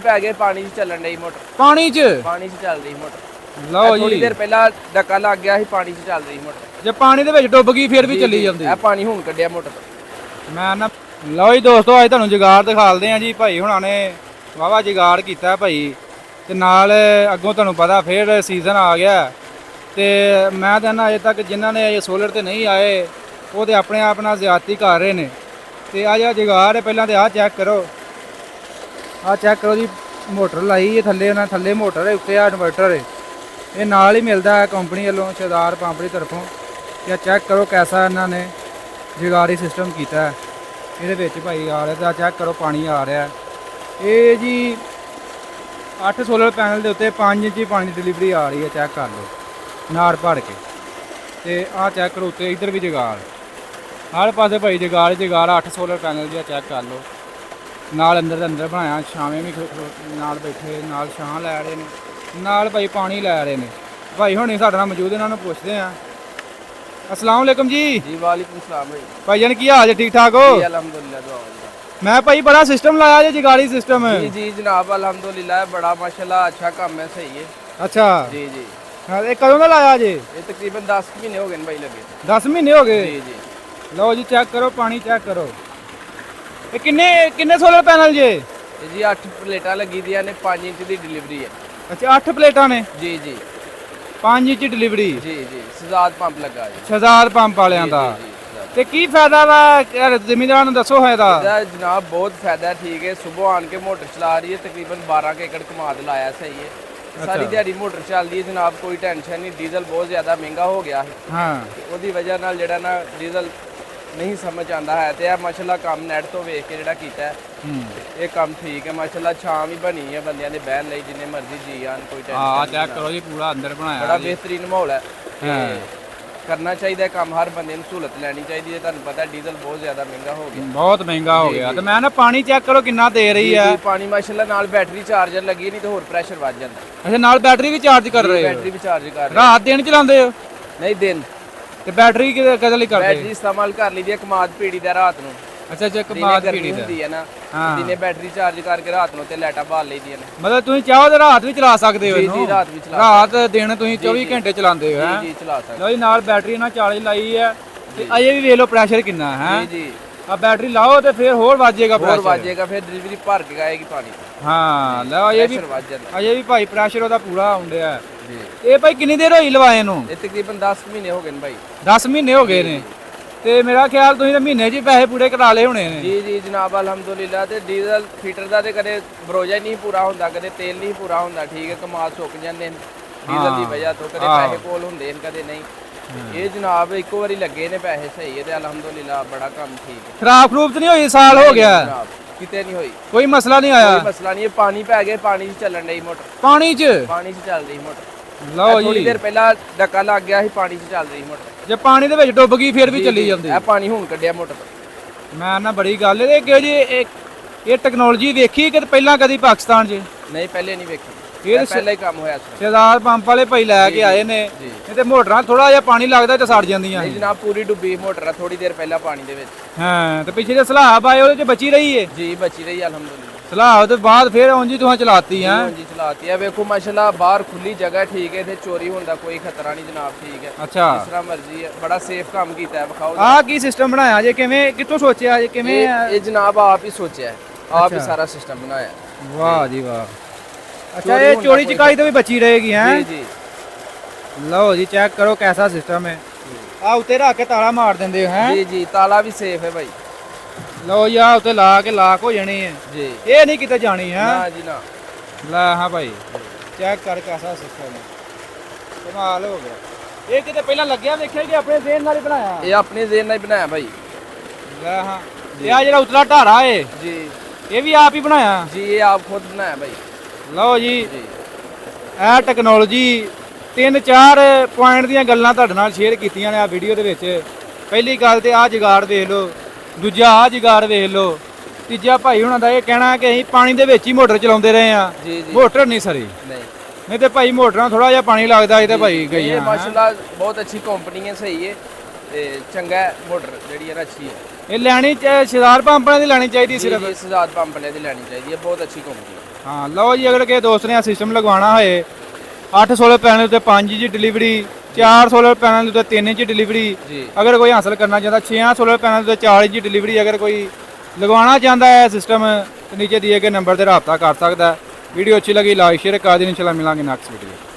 ਪੈ ਗਏ ਪਾਣੀ 'ਚ ਚੱਲਣ ਡਈ ਮੋਟਰ। ਪਾਣੀ 'ਚ ਚੱਲ ਰਹੀ ਮੋਟਰ। ਲਓ ਜੀ, ਥੋੜੀ ਦੇਰ ਪਹਿਲਾਂ ਡੱਕਾ ਲੱਗ ਗਿਆ ਸੀ, ਪਾਣੀ 'ਚ ਚੱਲ ਰਹੀ ਮੋਟਰ। ਜੇ ਪਾਣੀ ਦੇ ਵਿੱਚ ਡੁੱਬ ਗਈ ਫਿਰ ਵੀ ਚੱਲੀ ਜਾਂਦੀ। ਇਹ ਪਾਣੀ ਹੁਣ ਕੱਢਿਆ ਮੋਟਰ ਤੋਂ। ਮੈਂ ਨਾ ਲਓ ਜੀ ਦੋਸਤੋ, ਅੱਜ ਤੁਹਾਨੂੰ ਜੁਗਾੜ ਦਿਖਾਲਦੇ ਆ ਜੀ। ਭਾਈ ਹੁਣਾਂ ਨੇ ਵਾਵਾ ਜੁਗਾੜ ਕੀਤਾ ਭਾਈ, ਤੇ ਨਾਲ ਅੱਗੋਂ ਤੁਹਾਨੂੰ ਪਤਾ ਫਿਰ ਸੀਜ਼ਨ ਆ ਗਿਆ, ਤੇ ਮੈਂ ਕਹਿੰਦਾ ਅਜੇ ਤੱਕ ਜਿਨ੍ਹਾਂ ਨੇ ਇਹ ਸੋਲਰ ਤੇ ਨਹੀਂ ਆਏ ਉਹ ਤੇ ਆਪਣੇ ਆਪ ਨਾਲ ਜ਼ਿਆਦਤੀ ਕਰ ਰਹੇ ਨੇ। ਤੇ ਆ ਜਿਹੜਾ ਜੁਗਾੜ ਹੈ, ਪਹਿਲਾਂ ਤੇ ਆਹ ਚੈੱਕ ਕਰੋ, ਆਹ ਚੈੱਕ ਕਰੋ ਜੀ। ਮੋਟਰ ਲਾਈ ਹੈ ਥੱਲੇ, ਉਹਨਾਂ ਥੱਲੇ ਮੋਟਰ ਹੈ, ਉੱਤੇ ਆ ਇਨਵਰਟਰ ਹੈ। ਇਹ ਨਾਲ ਹੀ ਮਿਲਦਾ ਹੈ ਕੰਪਨੀ ਵੱਲੋਂ, ਸਰਦਾਰ ਪੰਪ ਦੀ ਤਰਫੋਂ। ਤੇ ਚੈੱਕ ਕਰੋ ਕੈਸਾ ਇਹਨਾਂ ਨੇ ਜੁਗਾੜੀ ਸਿਸਟਮ ਕੀਤਾ ਹੈ। ਇਹਦੇ ਵਿੱਚ ਭਾਈ ਆ ਰਿਹਾ, ਤਾਂ ਚੈੱਕ ਕਰੋ ਪਾਣੀ ਆ ਰਿਹਾ। ਇਹ ਜੀ 8 ਸੋਲਰ ਪੈਨਲ ਦੇ ਉੱਤੇ 5 ਇੰਚੀ ਪਾਣੀ ਦੀ ਡਿਲੀਵਰੀ ਆ ਰਹੀ ਹੈ। ਚੈੱਕ ਕਰ ਲਓ ਨਾੜ ਭੜ ਕੇ। ਤੇ ਆਹ ਚੈੱਕ ਕਰੋ ਉੱਤੇ, ਇੱਧਰ ਵੀ ਜੁਗਾੜ, ਹਰ ਪਾਸੇ ਭਾਈ ਜੁਗਾੜ 8 ਸੋਲਰ ਪੈਨਲ ਦੀ। ਚੈੱਕ ਕਰ ਲਓ, ਨਾਲ ਅੰਦਰ ਦੇ ਅੰਦਰ ਬਣਾਇਆ, ਛਾਵੇਂ ਵੀ ਨਾਲ ਬੈਠੇ, ਨਾਲ ਛਾਂ ਲੈ ਰਹੇ ਨੇ, ਨਾਲ ਭਾਈ ਪਾਣੀ ਲੈ ਰਹੇ ਨੇ। ਭਾਈ ਹੁਣੀ ਸਾਡੇ ਨਾਲ ਮੌਜੂਦ, ਇਹਨਾਂ ਨੂੰ ਪੁੱਛਦੇ ਆ। अस्सलाम वालेकुम जी। जी वालेकुम सलाम भाई। भाईजान की हाल है, ठीक ठाक हो? जी अल्हम्दुलिल्लाह दुआ अल्लाह। मैं भाई बड़ा सिस्टम लाया जी, जगाड़ी सिस्टम है। जी जी जनाब अल्हम्दुलिल्लाह, बड़ा माशाल्लाह अच्छा काम है, सही है। अच्छा जी जी। हाँ, ये कदों का लाया जी? ये तकरीबन 10 महीने हो गए भाई लगे। 10 महीने हो गए? जी जी। लो जी चेक करो, पानी चेक करो। ये किन्ने सोलर पैनल जे? ये जी 8 प्लेटा लगी दी ने, 5 इंच की डिलीवरी है। अच्छा 8 प्लेटा ने? जी जी। 5 इंच डिलीवरी? जी जी। सजाद पंप लगा जी। ਸਜ਼ਾਦ ਪੰਪ ਵਾਲਿਆਂ ਦਾ। ਤੇ ਕੀ ਫਾਇਦਾ ਵਾ ਜ਼ਿਮੀਂਦਾਰਾਂ ਨੂੰ ਦੱਸੋ ਹੈ ਦਾ? जनाब बहुत फायदा ठीक है। सुबह आन के मोटर चला रही है, तकरीबन 12 एकड़ कमाद लाया, सही है। सारी दिहाड़ी मोटर चल रही है जनाब, कोई टेंशन नहीं। डीजल बहुत ज़्यादा महंगा हो गया है, हाँ, ਉਹਦੀ ਵਜ੍ਹਾ ਨਾਲ ਜਿਹੜਾ ਨਾ ਡੀਜ਼ਲ ਨਹੀਂ ਸਮਝ ਆਉਂਦਾ ਹੈ। ਤੇ ਇਹ ਮਾਸ਼ਾਅੱਲਾ ਕੰਮ ਨੈਟ ਤੋਂ ਵੇਖ ਕੇ ਜਿਹੜਾ ਕੀਤਾ ਹੈ, ਇਹ ਕੰਮ ਠੀਕ ਹੈ ਮਾਸ਼ਾਅੱਲਾ। ਛਾਂ ਵੀ ਬਣੀ ਹੈ ਬੰਦਿਆਂ ਦੇ ਬਹਿਣ ਲਈ, ਜਿੰਨੇ ਮਰਜ਼ੀ ਜੀ ਆਣ, ਕੋਈ ਟੈਨਸ਼ਨ ਆ ਚੈੱਕ ਕਰੋ ਜੀ, ਪੂਰਾ ਅੰਦਰ ਬਣਾਇਆ, ਬੜਾ ਬਿਹਤਰੀਨ ਮਾਹੌਲ ਹੈ। ਕਰਨਾ ਚਾਹੀਦਾ ਕੰਮ, ਹਰ ਬੰਦੇ ਨੂੰ ਸਹੂਲਤ ਲੈਣੀ ਚਾਹੀਦੀ ਹੈ। ਤੁਹਾਨੂੰ ਪਤਾ ਡੀਜ਼ਲ ਬਹੁਤ ਜ਼ਿਆਦਾ ਮਹਿੰਗਾ ਹੋ ਗਿਆ, ਬਹੁਤ ਮਹਿੰਗਾ ਹੋ ਗਿਆ। ਤੇ ਮੈਂ ਨਾ ਪਾਣੀ ਚੈੱਕ ਕਰੋ ਕਿੰਨਾ ਦੇ ਰਹੀ ਹੈ। ਪਾਣੀ ਮਾਸ਼ਾਅੱਲਾ ਨਾਲ ਬੈਟਰੀ ਚਾਰਜਰ ਲੱਗੀ, ਨਹੀਂ ਤੇ ਹੋਰ ਪ੍ਰੈਸ਼ਰ ਵੱਧ ਜਾਂਦਾ। ਅੱਛਾ, ਨਾਲ ਬੈਟਰੀ ਵੀ ਚਾਰਜ ਕਰ ਰਹੇ ਹੋ? ਬੈਟਰੀ ਵੀ ਚਾਰਜ ਕਰ ਰਹੇ। ਰਾਤ ਦਿਨ ਚਲਾਉਂਦੇ ਹੋ? ਨਹੀਂ ਦਿਨ। ਤੇ ਬੈਟਰੀ ਕਦੇ ਲਈ ਕਰਦੇ? ਬੈਟਰੀ ਇਸਤੇਮਾਲ ਕਰ ਲਈਦੀ ਹੈ ਕਮਾਦ ਪੀੜੀ ਦਾ ਰਾਤ ਨੂੰ। ਅੱਛਾ ਅੱਛਾ, ਕਮਾਦ ਪੀੜੀ ਦਾ ਹੁੰਦੀ ਹੈ ਨਾ, ਹਾਂ। ਦਿਨੇ ਬੈਟਰੀ ਚਾਰਜ ਕਰਕੇ ਰਾਤ ਨੂੰ ਤੇ ਲਾਈਟਾਂ ਬਾਲ ਲਈਦੀਆਂ ਨੇ। ਮਤਲਬ ਤੁਸੀਂ ਚਾਹੋ ਤੇ ਰਾਤ ਵੀ ਚਲਾ ਸਕਦੇ ਹੋ ਜੀ ਇਹਨੂੰ? ਜੀ ਰਾਤ ਵੀ ਚਲਾ, ਰਾਤ ਦਿਨ ਤੁਸੀਂ 24 ਘੰਟੇ ਚਲਾਉਂਦੇ ਹੋ? ਜੀ ਜੀ ਚਲਾ ਸਕਦੇ। ਲਓ ਜੀ, ਨਾਲ ਬੈਟਰੀ ਨਾਲ 40 ਲਾਈ ਹੈ। ਤੇ ਅਜੇ ਵੀ ਵੇਖ ਲਓ ਪ੍ਰੈਸ਼ਰ ਕਿੰਨਾ ਹੈ। ਜੀ ਜੀ। ਆ ਬੈਟਰੀ ਲਾਓ ਤੇ ਫਿਰ ਹੋਰ ਵੱਜ ਜਾਏਗਾ ਹੋਰ ਪ੍ਰੈਸ਼ਰ। ਵੱਜ ਜਾਏਗਾ, ਫਿਰ ਡਿਲੀਵਰੀ ਭਰ ਕੇ ਆਏਗੀ ਪਾਣੀ। ਹਾਂ ਲਓ, ਇਹ ਵੀ ਪ੍ਰੈਸ਼ਰ ਵੱਜ ਜਾਂਦਾ। ਅਜੇ ਵੀ ਭਾਈ ਪ੍ਰੈਸ਼ਰ ਉਹਦਾ ਪੂਰਾ ਆਉਂਦਿਆ। ਜੀ। ਇਹ ਭਾਈ ਕਿੰਨੀ ਦੇਰ ਹੋਈ ਲਵਾਏ ਨੂੰ? ਇਹ ਤਕਰੀਬਨ 10 ਮਹੀਨੇ ਹੋ ਗਏ ਨੇ ਭਾਈ। 10 ਮਹੀਨੇ ਹੋ ਗਏ ਨੇ। ਤੇ ਮੇਰਾ ਖਿਆਲ ਤੁਸੀਂ ਤਾਂ ਮਹੀਨੇ 'ਚ ਹੀ ਪੈਸੇ ਪੂਰੇ ਕਰਾ ਲਏ ਹੋਣੇ ਨੇ। ਜੀ ਜੀ ਜਨਾਬ ਅਲਹਮਦੁਲਿਲਾ। ਤੇ ਡੀਜ਼ਲ ਫੀਟਰ ਦਾ ਤੇ ਕਦੇ ਬਰੋਜਾ ਹੀ ਨਹੀਂ ਪੂਰਾ ਹੁੰਦਾ, ਕਦੇ ਤੇਲ ਨਹੀਂ ਪੂਰਾ ਹੁੰਦਾ, ਠੀਕ ਹੈ। ਕਮਾਲ ਸੁੱਕ ਜਾਂਦੇ ਨੇ ਡੀਜ਼ਲ ਦੀ ਵਜ੍ਹਾ ਤੋਂ, ਕਦੇ ਪੈਸੇ ਕੋਲ ਹੁੰਦੇ ਨੇ, ਕਦੇ ਨਹੀਂ। ਇਹ ਜਨਾਬ ਇੱਕੋ ਵਾਰੀ ਲੱਗੇ ਨੇ ਪੈਸੇ, ਸਹੀ ਹੈ। ਤੇ ਅਲਹਮਦੁਲਿਲਾ ਬੜਾ ਕੰਮ ਠੀਕ ਹੈ। ਖਰਾਬ ਖਰੂਬ ਤਾਂ ਨਹੀਂ ਹੋਈ? ਸਾਲ ਹੋ ਗਿਆ ਜਨਾਬ, ਕਿਤੇ ਨਹੀਂ ਹੋਈ, ਕੋਈ ਮਸਲਾ ਨਹੀਂ ਆਇਆ? ਕੋਈ ਮਸਲਾ ਨਹੀਂ। ਇਹ ਪਾਣੀ ਪੈ ਗਏ, ਪਾਣੀ 'ਚ ਚੱਲਣ ਡਈ ਮੋਟਰ। ਪਾਣੀ 'ਚ ਚੱਲ ਰਹੀ ਮੋਟਰ। ਲਓ ਥੋੜੀ ਜੀ, ਦੇਰ ਪਹਿਲਾਂ ਡੱਕਾ ਲੱਗ ਗਿਆ ਸੀ, ਪਾਣੀ 'ਚ ਚੱਲ ਰਹੀ ਮੋਟਰ। ਜੇ ਪਾਣੀ ਦੇ ਵਿੱਚ ਡੁੱਬ ਗਈ ਫਿਰ ਵੀ ਚੱਲੀ ਜਾਂਦੀ। ਇਹ ਪਾਣੀ ਹੁਣ ਕੱਢਿਆ ਮੋਟਰ ਤੋਂ। ਮੈਂ ਨਾ ਬੜੀ ਗੱਲ ਇਹ ਕਿ ਜੀ ਇਹ ਟੈਕਨੋਲੋਜੀ ਵੇਖੀ ਕਿ ਪਹਿਲਾਂ ਕਦੀ ਪਾਕਿਸਤਾਨ 'ਚ? ਨਹੀਂ ਪਹਿਲੇ ਨਹੀਂ ਵੇਖੀ, ਇਹ ਪਹਿਲਾਂ ਹੀ ਕੰਮ ਹੋਇਆ ਸੀ। ਸਰਦਾਰ ਪੰਪ ਵਾਲੇ ਭਾਈ ਲੈ ਕੇ ਆਏ ਨੇ। ਇਹ ਤੇ ਮੋਟਰਾਂ ਥੋੜਾ ਜਿਹਾ ਪਾਣੀ ਲੱਗਦਾ ਤੇ ਸੜ ਜਾਂਦੀਆਂ। ਨਹੀਂ ਜਨਾਬ, ਪੂਰੀ ਡੁੱਬੀ ਮੋਟਰ ਆ ਥੋੜੀ ਦੇਰ ਪਹਿਲਾਂ ਪਾਣੀ ਦੇ ਵਿੱਚ। ਹਾਂ, ਤੇ ਪਿੱਛੇ ਜੇ ਸਲਾਬ ਆਏ ਉਹਦੇ 'ਚ ਬਚੀ ਰਹੀ ਏ? ਜੀ ਬਚੀ ਰਹੀ ਅਲਹਮਦੁਲਿਲਾ। ਸਲਾਬ ਤੋਂ ਬਾਅਦ ਫਿਰ ਉਂਝ ਹੀ ਤੁਸੀਂ ਚਲਾਤੀ ਹੈ? ਜੀ ਚਲਾਤੀ ਹੈ। ਵੇਖੋ ਮਾਸ਼ਾਅੱਲਾ, ਬਾਹਰ ਖੁੱਲੀ ਜਗ੍ਹਾ, ਠੀਕ ਹੈ। ਤੇ ਚੋਰੀ ਹੋਣ ਦਾ ਕੋਈ ਖਤਰਾ ਨਹੀਂ ਜਨਾਬ, ਠੀਕ ਹੈ। ਅੱਛਾ, ਜਿਸ ਤਰ੍ਹਾਂ ਮਰਜ਼ੀ ਹੈ, ਬੜਾ ਸੇਫ ਕੰਮ ਕੀਤਾ ਹੈ। ਵਿਖਾਓ ਆਹ ਕੀ ਸਿਸਟਮ ਬਣਾਇਆ ਜੇ? ਕਿਵੇਂ, ਕਿੱਥੋਂ ਸੋਚਿਆ ਜੇ? ਕਿਵੇਂ? ਇਹ ਜਨਾਬ ਆਪ ਹੀ ਸੋਚਿਆ ਹੈ, ਆਪ ਹੀ ਸਾਰਾ ਸਿਸਟਮ ਬਣਾਇਆ। ਵਾਹ ਜੀ ਵਾਹ। ਅੱਛਾ, ਇਹ ਚੋਰੀ ਚਕਾਈ ਤੋਂ ਵੀ ਬਚੀ ਰਹੇਗੀ ਹੈ? ਜੀ ਜੀ। ਲਓ ਜੀ ਚੈੱਕ ਕਰੋ ਕੈਸਾ ਸਿਸਟਮ ਹੈ। ਆ ਉੱਤੇ ਰੱਖ ਕੇ ਤਾਲਾ ਮਾਰ ਦਿੰਦੇ ਹੋ ਹੈ? ਜੀ ਜੀ, ਤਾਲਾ ਵੀ ਸੇਫ ਹੈ ਭਾਈ। ਲਓ ਜੀ, ਆ ਉੱਤੇ ਲਾ ਕੇ ਲਾਕ ਹੋ ਜਾਣੀ ਹੈ ਜੀ। ਇਹ ਨਹੀਂ ਕਿਤੇ ਜਾਣੀ ਹੈ? ਨਾ ਜੀ ਨਾ। ਲੈ ਹਾਂ ਭਾਈ, ਚੈੱਕ ਕਰ ਕੈਸਾ ਸਿਸਟਮ ਹੈ। ਕਮਾਲ ਹੋ ਗਿਆ। ਇਹ ਕਿਤੇ ਪਹਿਲਾਂ ਲੱਗਿਆ ਵੇਖਿਆ ਕਿ ਆਪਣੇ ਜ਼ੇਨ ਨਾਲ ਹੀ ਬਣਾਇਆ? ਇਹ ਆਪਣੇ ਜ਼ੇਨ ਨਾਲ ਹੀ ਬਣਾਇਆ ਭਾਈ। ਲੈ ਹਾਂ। ਇਹ ਆ ਜਿਹੜਾ ਉਤਲਾ ਢਾਰਾ ਏ, ਜੀ ਇਹ ਵੀ ਆਪ ਹੀ ਬਣਾਇਆ? ਜੀ, ਇਹ ਆਪ ਖੁਦ ਬਣਾਇਆ ਭਾਈ। ਲਓ ਜੀ, ਜੀ ਇਹ ਟੈਕਨੋਲੋਜੀ 3-4 ਪੁਆਇੰਟ ਦੀਆਂ ਗੱਲਾਂ ਤੁਹਾਡੇ ਨਾਲ ਸ਼ੇਅਰ ਕੀਤੀਆਂ ਨੇ ਆ ਵੀਡੀਓ ਦੇ ਵਿੱਚ। ਪਹਿਲੀ ਗੱਲ ਤੇ ਆਹ ਜੁਗਾੜ ਵੇਖ ਲਓ, ਦੂਜਾ ਆਹ ਜੁਗਾੜ ਵੇਖ ਲਓ, ਤੀਜਾ ਭਾਈ ਹੁਣਾਂ ਦਾ ਇਹ ਕਹਿਣਾ ਕਿ ਅਸੀਂ ਪਾਣੀ ਦੇ ਵਿੱਚ ਹੀ ਮੋਟਰ ਚਲਾਉਂਦੇ ਰਹੇ ਆ। ਜੀ ਜੀ। ਮੋਟਰ ਨਹੀਂ ਸਰੀ, ਨਹੀਂ ਤੇ ਭਾਈ ਮੋਟਰਾਂ ਥੋੜਾ ਜਿਹਾ ਪਾਣੀ ਲੱਗਦਾ ਇਹ ਤੇ ਭਾਈ ਗਈਆਂ। ਇਹ ਮਾਸ਼ਾਅੱਲਾ ਬਹੁਤ ਅੱਛੀ ਕੰਪਨੀ ਹੈ, ਸਹੀ ਹੈ। ਤੇ ਚੰਗਾ ਮੋਟਰ ਜਿਹੜੀ ਹੈ ਨਾ ਅੱਛੀ ਹੈ। ਇਹ ਲੈਣੀ ਸਰਦਾਰ ਪੰਪ ਵਾਲਿਆਂ ਦੀ ਲੈਣੀ ਚਾਹੀਦੀ ਸਿਰਫ? ਸਜਾਦ ਪੰਪ ਵਾਲਿਆਂ ਦੀ ਲੈਣੀ ਚਾਹੀਦੀ ਹੈ, ਬਹੁਤ ਅੱਛੀ ਕੰਪਨੀ ਹੈ। ਹਾਂ ਲਓ ਜੀ, ਅਗਰ ਕਿਸੇ ਦੋਸਤ ਨੇ ਸਿਸਟਮ ਲਗਵਾਉਣਾ ਹੋਏ 8 ਸੋਲਰ ਪੈਨਲ ਉੱਤੇ 5 ਇੰਚ ਡਿਲੀਵਰੀ, 4 ਸੋਲਰ ਪੈਨਲ ਉੱਤੇ 3 ਇੰਚ ਡਿਲੀਵਰੀ, ਜੀ ਅਗਰ ਕੋਈ ਹਾਸਲ ਕਰਨਾ ਚਾਹੁੰਦਾ 6 ਸੋਲਰ ਪੈਨਲ ਉੱਤੇ 4 ਇੰਚ ਡਿਲੀਵਰੀ, ਅਗਰ ਕੋਈ ਲਗਵਾਉਣਾ ਚਾਹੁੰਦਾ ਹੈ ਸਿਸਟਮ ਤੇ ਨੀਚੇ ਦਿਏ ਗਏ ਨੰਬਰ ਤੇ ਰਾਬਤਾ ਕਰ ਸਕਦਾ ਹੈ। ਵੀਡੀਓ ਅੱਛੀ ਲੱਗੀ ਲਾਈਕ ਸ਼ੇਅਰ ਕਰ ਦਿਓ। ਇਨਸ਼ਾਅੱਲਾ ਮਿਲਾਂਗੇ ਨੈਕਸਟ ਵੀਡੀਓ।